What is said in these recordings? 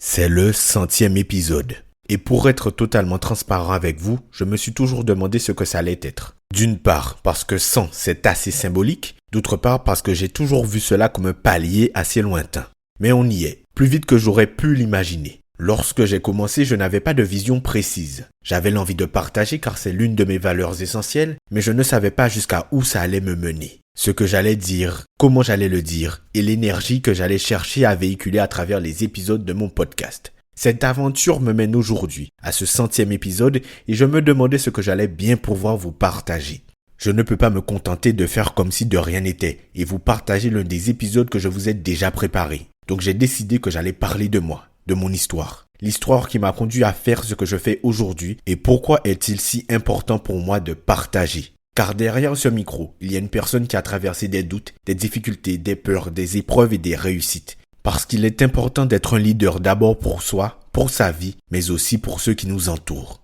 C'est le 100e épisode. Et pour être totalement transparent avec vous, je me suis toujours demandé ce que ça allait être. D'une part, parce que 100, c'est assez symbolique. D'autre part, parce que j'ai toujours vu cela comme un palier assez lointain. Mais on y est, plus vite que j'aurais pu l'imaginer. Lorsque j'ai commencé, je n'avais pas de vision précise. J'avais l'envie de partager car c'est l'une de mes valeurs essentielles, mais je ne savais pas jusqu'à où ça allait me mener. Ce que j'allais dire, comment j'allais le dire, et l'énergie que j'allais chercher à véhiculer à travers les épisodes de mon podcast. Cette aventure me mène aujourd'hui à ce 100e épisode et je me demandais ce que j'allais bien pouvoir vous partager. Je ne peux pas me contenter de faire comme si de rien n'était et vous partager l'un des épisodes que je vous ai déjà préparé. Donc j'ai décidé que j'allais parler de moi, de mon histoire. L'histoire qui m'a conduit à faire ce que je fais aujourd'hui et pourquoi est-il si important pour moi de partager. Car derrière ce micro, il y a une personne qui a traversé des doutes, des difficultés, des peurs, des épreuves et des réussites. Parce qu'il est important d'être un leader d'abord pour soi, pour sa vie, mais aussi pour ceux qui nous entourent.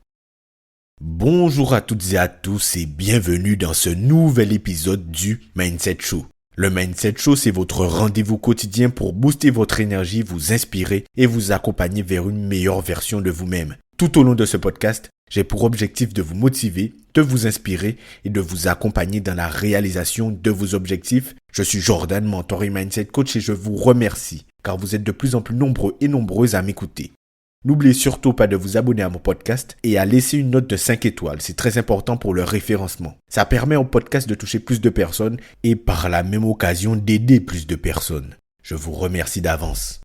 Bonjour à toutes et à tous et bienvenue dans ce nouvel épisode du Mindset Show. Le Mindset Show, c'est votre rendez-vous quotidien pour booster votre énergie, vous inspirer et vous accompagner vers une meilleure version de vous-même. Tout au long de ce podcast, j'ai pour objectif de vous motiver, de vous inspirer et de vous accompagner dans la réalisation de vos objectifs. Je suis Jordan, mentor et mindset coach et je vous remercie car vous êtes de plus en plus nombreux et nombreuses à m'écouter. N'oubliez surtout pas de vous abonner à mon podcast et à laisser une note de 5 étoiles. C'est très important pour le référencement. Ça permet au podcast de toucher plus de personnes et par la même occasion d'aider plus de personnes. Je vous remercie d'avance.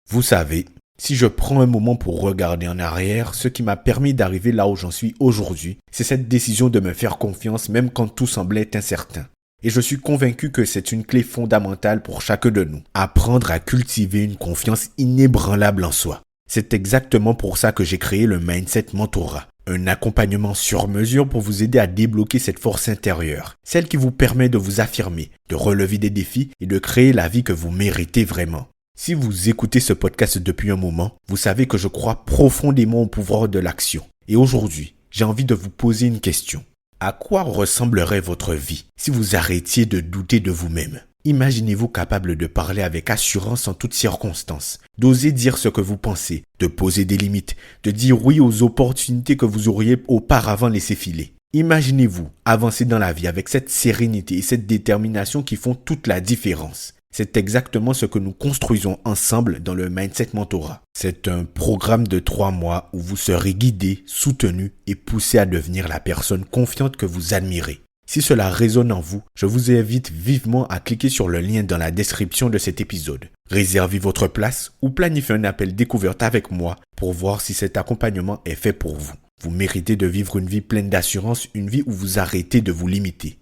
Vous savez, si je prends un moment pour regarder en arrière, ce qui m'a permis d'arriver là où j'en suis aujourd'hui, c'est cette décision de me faire confiance même quand tout semblait incertain. Et je suis convaincu que c'est une clé fondamentale pour chacun de nous. Apprendre à cultiver une confiance inébranlable en soi. C'est exactement pour ça que j'ai créé le Mindset Mentorat. Un accompagnement sur mesure pour vous aider à débloquer cette force intérieure. Celle qui vous permet de vous affirmer, de relever des défis et de créer la vie que vous méritez vraiment. Si vous écoutez ce podcast depuis un moment, vous savez que je crois profondément au pouvoir de l'action. Et aujourd'hui, j'ai envie de vous poser une question. À quoi ressemblerait votre vie si vous arrêtiez de douter de vous-même ? Imaginez-vous capable de parler avec assurance en toutes circonstances, d'oser dire ce que vous pensez, de poser des limites, de dire oui aux opportunités que vous auriez auparavant laissées filer. Imaginez-vous avancer dans la vie avec cette sérénité et cette détermination qui font toute la différence. C'est exactement ce que nous construisons ensemble dans le Mindset Mentorat. C'est un programme de 3 mois où vous serez guidé, soutenu et poussé à devenir la personne confiante que vous admirez. Si cela résonne en vous, je vous invite vivement à cliquer sur le lien dans la description de cet épisode. Réservez votre place ou planifiez un appel découverte avec moi pour voir si cet accompagnement est fait pour vous. Vous méritez de vivre une vie pleine d'assurance, une vie où vous arrêtez de vous limiter.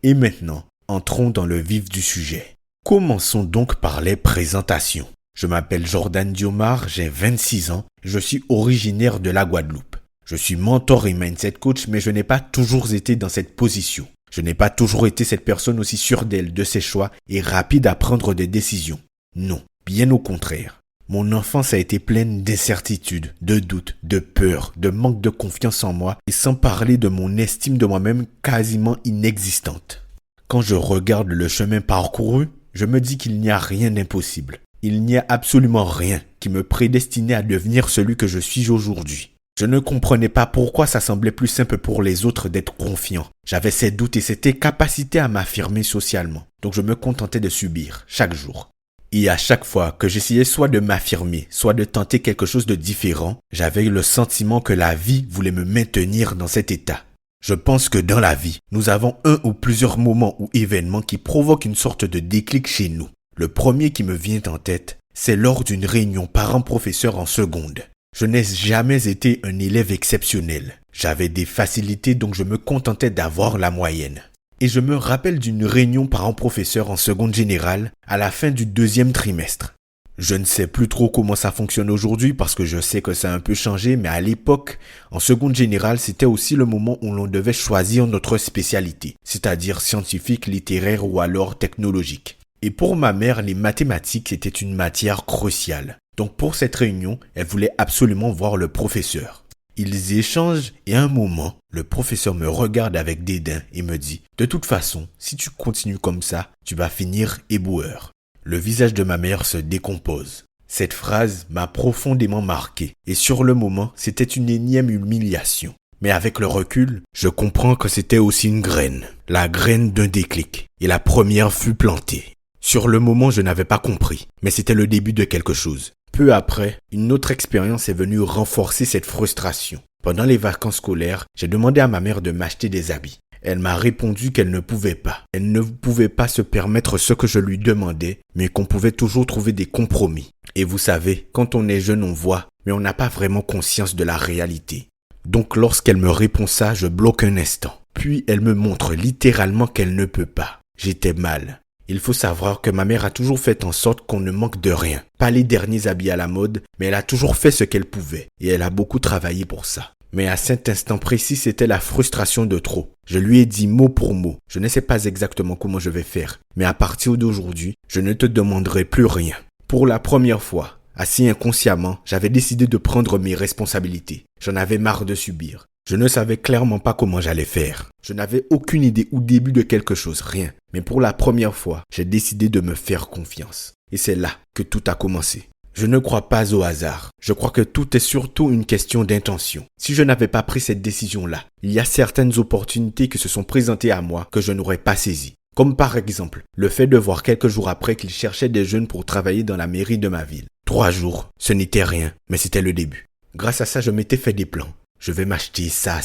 Et maintenant, entrons dans le vif du sujet. Commençons donc par les présentations. Je m'appelle Jordan Diomar, j'ai 26 ans, je suis originaire de la Guadeloupe. Je suis mentor et mindset coach, mais je n'ai pas toujours été dans cette position. Je n'ai pas toujours été cette personne aussi sûre d'elle, de ses choix et rapide à prendre des décisions. Non, bien au contraire. Mon enfance a été pleine d'incertitudes, de doutes, de peurs, de manque de confiance en moi et sans parler de mon estime de moi-même quasiment inexistante. Quand je regarde le chemin parcouru, je me dis qu'il n'y a rien d'impossible. Il n'y a absolument rien qui me prédestinait à devenir celui que je suis aujourd'hui. Je ne comprenais pas pourquoi ça semblait plus simple pour les autres d'être confiant. J'avais ces doutes et cette incapacité à m'affirmer socialement. Donc je me contentais de subir chaque jour. Et à chaque fois que j'essayais soit de m'affirmer, soit de tenter quelque chose de différent, j'avais le sentiment que la vie voulait me maintenir dans cet état. Je pense que dans la vie, nous avons un ou plusieurs moments ou événements qui provoquent une sorte de déclic chez nous. Le premier qui me vient en tête, c'est lors d'une réunion parents-professeurs en seconde. Je n'ai jamais été un élève exceptionnel. J'avais des facilités donc je me contentais d'avoir la moyenne. Et je me rappelle d'une réunion parents-professeurs en seconde générale à la fin du 2e trimestre. Je ne sais plus trop comment ça fonctionne aujourd'hui parce que je sais que ça a un peu changé, mais à l'époque, en seconde générale, c'était aussi le moment où l'on devait choisir notre spécialité, c'est-à-dire scientifique, littéraire ou alors technologique. Et pour ma mère, les mathématiques étaient une matière cruciale. Donc pour cette réunion, elle voulait absolument voir le professeur. Ils échangent et à un moment, le professeur me regarde avec dédain et me dit « De toute façon, si tu continues comme ça, tu vas finir éboueur. » Le visage de ma mère se décompose. Cette phrase m'a profondément marqué et sur le moment, c'était une énième humiliation. Mais avec le recul, je comprends que c'était aussi une graine, la graine d'un déclic. Et la première fut plantée. Sur le moment, je n'avais pas compris, mais c'était le début de quelque chose. Peu après, une autre expérience est venue renforcer cette frustration. Pendant les vacances scolaires, j'ai demandé à ma mère de m'acheter des habits. Elle m'a répondu qu'elle ne pouvait pas. Elle ne pouvait pas se permettre ce que je lui demandais, mais qu'on pouvait toujours trouver des compromis. Et vous savez, quand on est jeune, on voit, mais on n'a pas vraiment conscience de la réalité. Donc lorsqu'elle me répond ça, je bloque un instant. Puis elle me montre littéralement qu'elle ne peut pas. J'étais mal. Il faut savoir que ma mère a toujours fait en sorte qu'on ne manque de rien. Pas les derniers habits à la mode, mais elle a toujours fait ce qu'elle pouvait. Et elle a beaucoup travaillé pour ça. Mais à cet instant précis, c'était la frustration de trop. Je lui ai dit mot pour mot. Je ne sais pas exactement comment je vais faire. Mais à partir d'aujourd'hui, je ne te demanderai plus rien. Pour la première fois, assez inconsciemment, j'avais décidé de prendre mes responsabilités. J'en avais marre de subir. Je ne savais clairement pas comment j'allais faire. Je n'avais aucune idée ou début de quelque chose, rien. Mais pour la première fois, j'ai décidé de me faire confiance. Et c'est là que tout a commencé. Je ne crois pas au hasard. Je crois que tout est surtout une question d'intention. Si je n'avais pas pris cette décision-là, il y a certaines opportunités qui se sont présentées à moi que je n'aurais pas saisies. Comme par exemple, le fait de voir quelques jours après qu'ils cherchaient des jeunes pour travailler dans la mairie de ma ville. 3 jours, ce n'était rien, mais c'était le début. Grâce à ça, je m'étais fait des plans. Je vais m'acheter ça.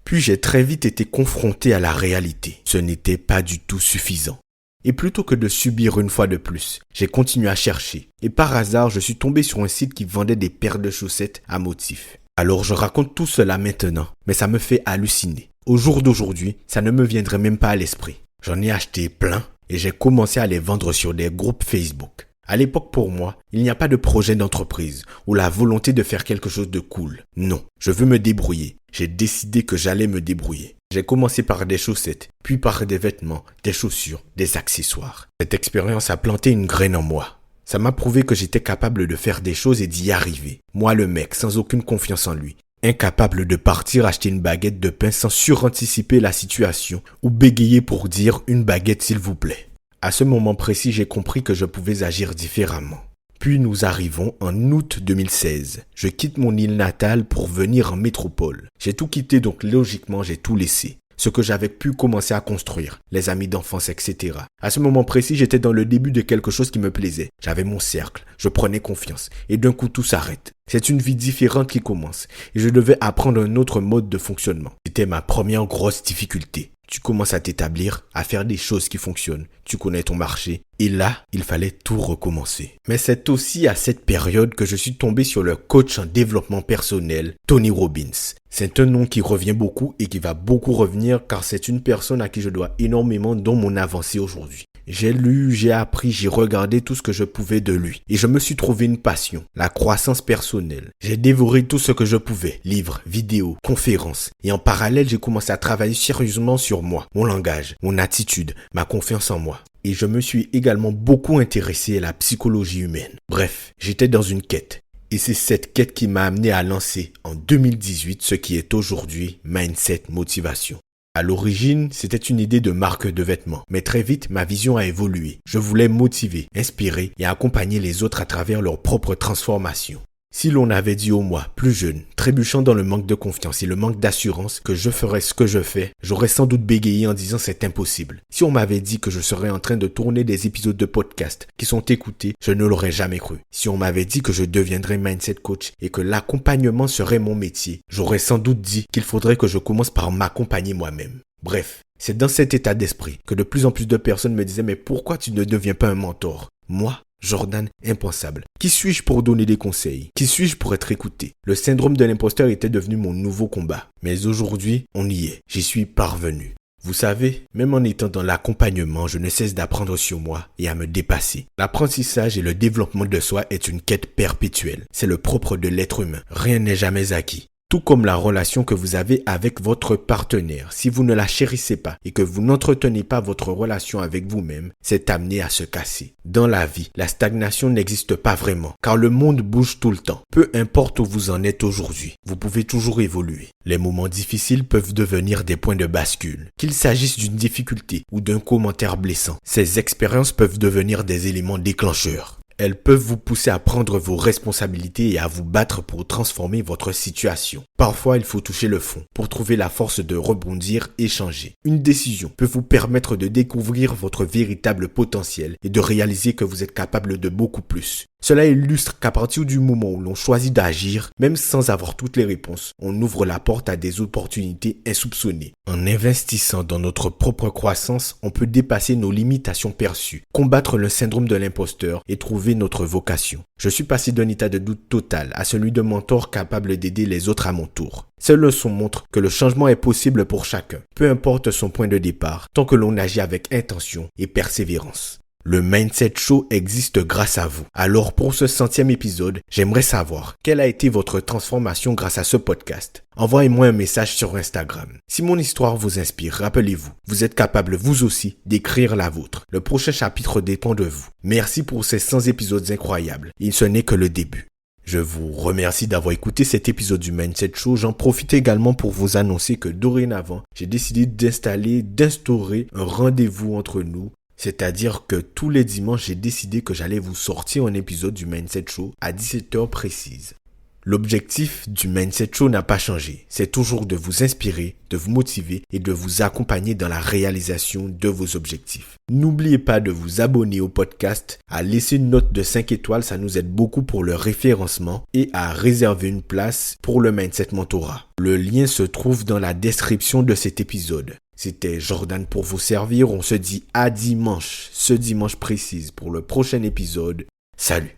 Puis j'ai très vite été confronté à la réalité. Ce n'était pas du tout suffisant. Et plutôt que de subir une fois de plus, j'ai continué à chercher. Et par hasard, je suis tombé sur un site qui vendait des paires de chaussettes à motifs. Alors je raconte tout cela maintenant, mais ça me fait halluciner. Au jour d'aujourd'hui, ça ne me viendrait même pas à l'esprit. J'en ai acheté plein et j'ai commencé à les vendre sur des groupes Facebook. À l'époque, pour moi, il n'y a pas de projet d'entreprise ou la volonté de faire quelque chose de cool. Non, je veux me débrouiller. J'ai décidé que j'allais me débrouiller. J'ai commencé par des chaussettes, puis par des vêtements, des chaussures, des accessoires. Cette expérience a planté une graine en moi. Ça m'a prouvé que j'étais capable de faire des choses et d'y arriver. Moi, le mec, sans aucune confiance en lui. Incapable de partir acheter une baguette de pain sans suranticiper la situation ou bégayer pour dire une baguette s'il vous plaît. À ce moment précis, j'ai compris que je pouvais agir différemment. Puis nous arrivons en août 2016. Je quitte mon île natale pour venir en métropole. J'ai tout quitté donc logiquement j'ai tout laissé. Ce que j'avais pu commencer à construire, les amis d'enfance, etc. À ce moment précis, j'étais dans le début de quelque chose qui me plaisait. J'avais mon cercle, je prenais confiance et d'un coup tout s'arrête. C'est une vie différente qui commence et je devais apprendre un autre mode de fonctionnement. C'était ma première grosse difficulté. Tu commences à t'établir, à faire des choses qui fonctionnent. Tu connais ton marché. Et là, il fallait tout recommencer. Mais c'est aussi à cette période que je suis tombé sur le coach en développement personnel, Tony Robbins. C'est un nom qui revient beaucoup et qui va beaucoup revenir car c'est une personne à qui je dois énormément dans mon avancée aujourd'hui. J'ai lu, j'ai appris, j'ai regardé tout ce que je pouvais de lui. Et je me suis trouvé une passion, la croissance personnelle. J'ai dévoré tout ce que je pouvais, livres, vidéos, conférences. Et en parallèle, j'ai commencé à travailler sérieusement sur moi, mon langage, mon attitude, ma confiance en moi. Et je me suis également beaucoup intéressé à la psychologie humaine. Bref, j'étais dans une quête. Et c'est cette quête qui m'a amené à lancer en 2018 ce qui est aujourd'hui Mindset Motivation. À l'origine, c'était une idée de marque de vêtements, mais très vite, ma vision a évolué. Je voulais motiver, inspirer et accompagner les autres à travers leur propre transformation. Si l'on avait dit au moi, plus jeune, trébuchant dans le manque de confiance et le manque d'assurance que je ferais ce que je fais, j'aurais sans doute bégayé en disant c'est impossible. Si on m'avait dit que je serais en train de tourner des épisodes de podcast qui sont écoutés, je ne l'aurais jamais cru. Si on m'avait dit que je deviendrais mindset coach et que l'accompagnement serait mon métier, j'aurais sans doute dit qu'il faudrait que je commence par m'accompagner moi-même. Bref, c'est dans cet état d'esprit que de plus en plus de personnes me disaient mais pourquoi tu ne deviens pas un mentor? Moi, Jordan, impensable. Qui suis-je pour donner des conseils? Qui suis-je pour être écouté? Le syndrome de l'imposteur était devenu mon nouveau combat. Mais aujourd'hui, on y est. J'y suis parvenu. Vous savez, même en étant dans l'accompagnement, je ne cesse d'apprendre sur moi et à me dépasser. L'apprentissage et le développement de soi est une quête perpétuelle. C'est le propre de l'être humain. Rien n'est jamais acquis. Tout comme la relation que vous avez avec votre partenaire. Si vous ne la chérissez pas et que vous n'entretenez pas votre relation avec vous-même, c'est amené à se casser. Dans la vie, la stagnation n'existe pas vraiment, car le monde bouge tout le temps. Peu importe où vous en êtes aujourd'hui, vous pouvez toujours évoluer. Les moments difficiles peuvent devenir des points de bascule. Qu'il s'agisse d'une difficulté ou d'un commentaire blessant, ces expériences peuvent devenir des éléments déclencheurs. Elles peuvent vous pousser à prendre vos responsabilités et à vous battre pour transformer votre situation. Parfois, il faut toucher le fond pour trouver la force de rebondir et changer. Une décision peut vous permettre de découvrir votre véritable potentiel et de réaliser que vous êtes capable de beaucoup plus. Cela illustre qu'à partir du moment où l'on choisit d'agir, même sans avoir toutes les réponses, on ouvre la porte à des opportunités insoupçonnées. En investissant dans notre propre croissance, on peut dépasser nos limitations perçues, combattre le syndrome de l'imposteur et trouver notre vocation. Je suis passé d'un état de doute total à celui de mentor capable d'aider les autres à mon tour. Ces leçons montrent que le changement est possible pour chacun, peu importe son point de départ, tant que l'on agit avec intention et persévérance. Le Mindset Show existe grâce à vous. Alors pour ce 100e épisode, j'aimerais savoir quelle a été votre transformation grâce à ce podcast. Envoyez-moi un message sur Instagram. Si mon histoire vous inspire, rappelez-vous, vous êtes capable vous aussi d'écrire la vôtre. Le prochain chapitre dépend de vous. Merci pour ces 100 épisodes incroyables. Et ce n'est que le début. Je vous remercie d'avoir écouté cet épisode du Mindset Show. J'en profite également pour vous annoncer que dorénavant, j'ai décidé d'instaurer un rendez-vous entre nous. C'est-à-dire que tous les dimanches, j'ai décidé que j'allais vous sortir un épisode du Mindset Show à 17h précise. L'objectif du Mindset Show n'a pas changé. C'est toujours de vous inspirer, de vous motiver et de vous accompagner dans la réalisation de vos objectifs. N'oubliez pas de vous abonner au podcast, à laisser une note de 5 étoiles, ça nous aide beaucoup pour le référencement et à réserver une place pour le Mindset Mentorat. Le lien se trouve dans la description de cet épisode. C'était Jordan pour vous servir. On se dit à dimanche, ce dimanche précise pour le prochain épisode. Salut!